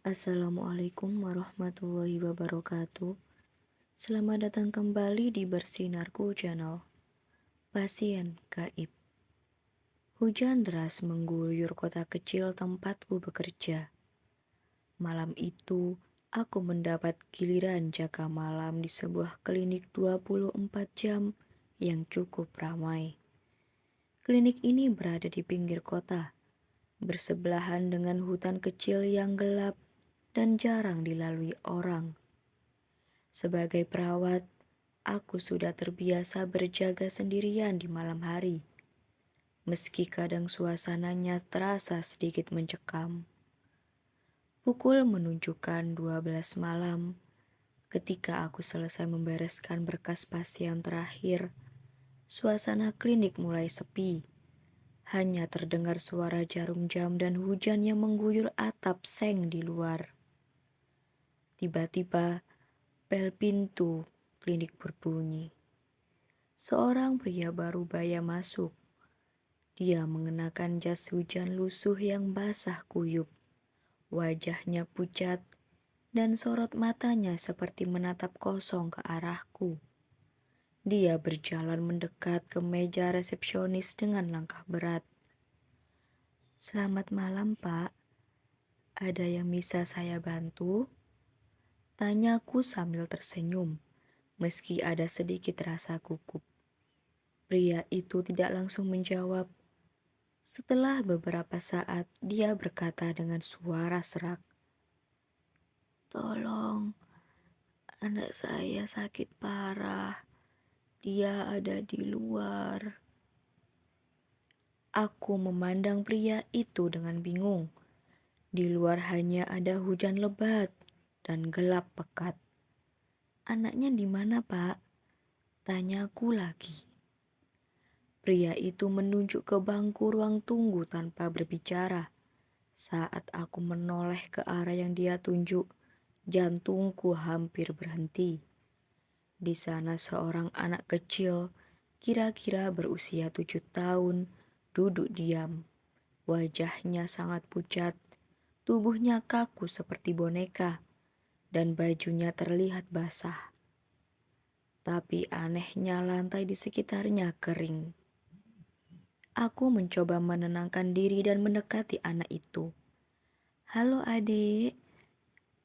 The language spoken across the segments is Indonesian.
Assalamualaikum warahmatullahi wabarakatuh. Selamat datang kembali di Bersinarku Channel. Pasien gaib. Hujan deras mengguyur kota kecil tempatku bekerja. Malam itu, aku mendapat giliran jaga malam di sebuah klinik 24 jam yang cukup ramai. Klinik ini berada di pinggir kota, bersebelahan dengan hutan kecil yang gelap dan jarang dilalui orang. Sebagai perawat, aku sudah terbiasa berjaga sendirian di malam hari, meski kadang suasananya terasa sedikit mencekam. Pukul menunjukkan 12 malam ketika aku selesai membereskan berkas pasien terakhir. Suasana klinik mulai sepi. Hanya terdengar suara jarum jam dan hujan yang mengguyur atap seng di luar. Tiba-tiba, bel pintu klinik berbunyi. Seorang pria baru baya masuk. Dia mengenakan jas hujan lusuh yang basah kuyup. Wajahnya pucat dan sorot matanya seperti menatap kosong ke arahku. Dia berjalan mendekat ke meja resepsionis dengan langkah berat. "Selamat malam, Pak. Ada yang bisa saya bantu?" Tanyaku sambil tersenyum, meski ada sedikit rasa gugup. Pria itu tidak langsung menjawab. Setelah beberapa saat, dia berkata dengan suara serak, "Tolong, anak saya sakit parah. Dia ada di luar." Aku memandang pria itu dengan bingung. Di luar hanya ada hujan lebat dan gelap pekat. "Anaknya di mana, Pak?" Tanyaku lagi. Pria itu menunjuk ke bangku ruang tunggu tanpa berbicara. Saat aku menoleh ke arah yang dia tunjuk, jantungku hampir berhenti. Di sana seorang anak kecil, kira-kira berusia 7 tahun, duduk diam. Wajahnya sangat pucat, tubuhnya kaku seperti boneka, dan bajunya terlihat basah. Tapi anehnya lantai di sekitarnya kering. Aku mencoba menenangkan diri dan mendekati anak itu. "Halo adik,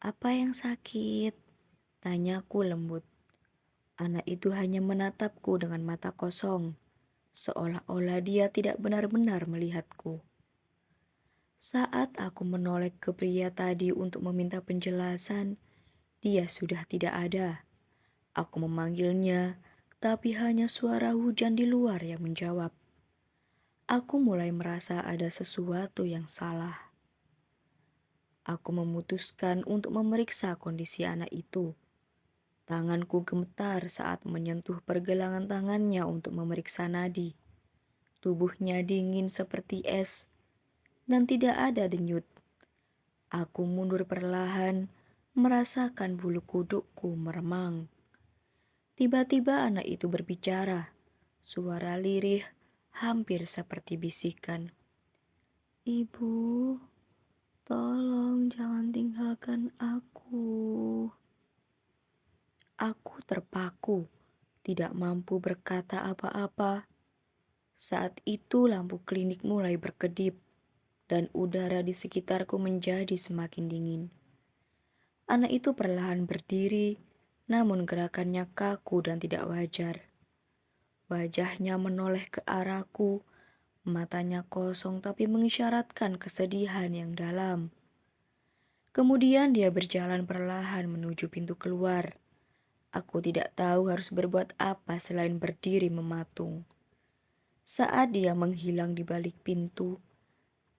apa yang sakit?" Tanyaku lembut. Anak itu hanya menatapku dengan mata kosong, seolah-olah dia tidak benar-benar melihatku. Saat aku menoleh ke pria tadi untuk meminta penjelasan, dia sudah tidak ada. Aku memanggilnya, tapi hanya suara hujan di luar yang menjawab. Aku mulai merasa ada sesuatu yang salah. Aku memutuskan untuk memeriksa kondisi anak itu. Tanganku gemetar saat menyentuh pergelangan tangannya untuk memeriksa nadi. Tubuhnya dingin seperti es dan tidak ada denyut. Aku mundur perlahan, merasakan bulu kudukku meremang. Tiba-tiba anak itu berbicara. Suara lirih, hampir seperti bisikan. "Ibu, tolong jangan tinggalkan aku." Aku terpaku, tidak mampu berkata apa-apa. Saat itu lampu klinik mulai berkedip dan udara di sekitarku menjadi semakin dingin. Anak itu perlahan berdiri, namun gerakannya kaku dan tidak wajar. Wajahnya menoleh ke arahku, matanya kosong tapi mengisyaratkan kesedihan yang dalam. Kemudian dia berjalan perlahan menuju pintu keluar. Aku tidak tahu harus berbuat apa selain berdiri mematung. Saat dia menghilang di balik pintu,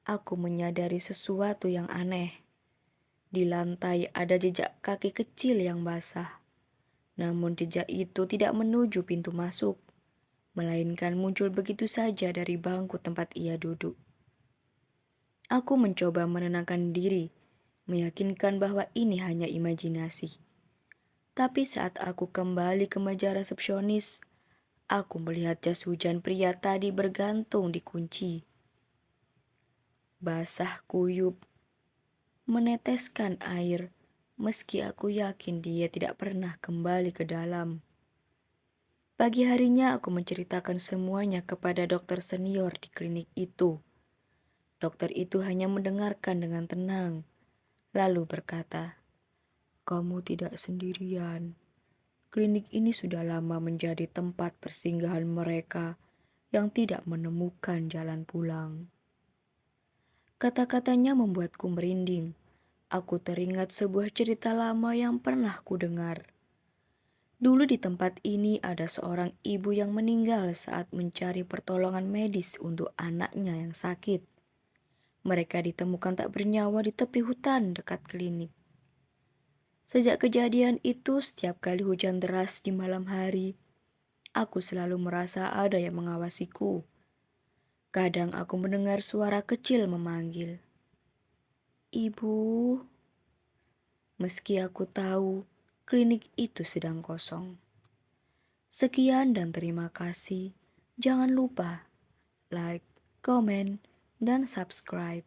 aku menyadari sesuatu yang aneh. Di lantai ada jejak kaki kecil yang basah. Namun jejak itu tidak menuju pintu masuk, melainkan muncul begitu saja dari bangku tempat ia duduk. Aku mencoba menenangkan diri, meyakinkan bahwa ini hanya imajinasi. Tapi saat aku kembali ke meja resepsionis, aku melihat jas hujan pria tadi bergantung di kunci. Basah kuyup, meneteskan air, meski aku yakin dia tidak pernah kembali ke dalam. Pagi harinya aku menceritakan semuanya kepada dokter senior di klinik itu. Dokter itu hanya mendengarkan dengan tenang, lalu berkata, "Kamu tidak sendirian. Klinik ini sudah lama menjadi tempat persinggahan mereka yang tidak menemukan jalan pulang." Kata-katanya membuatku merinding. Aku teringat sebuah cerita lama yang pernah ku dengar. Dulu di tempat ini ada seorang ibu yang meninggal saat mencari pertolongan medis untuk anaknya yang sakit. Mereka ditemukan tak bernyawa di tepi hutan dekat klinik. Sejak kejadian itu, setiap kali hujan deras di malam hari, aku selalu merasa ada yang mengawasiku. Kadang aku mendengar suara kecil memanggil, "Ibu." Meski aku tahu klinik itu sedang kosong. Sekian dan terima kasih. Jangan lupa like, comment, dan subscribe.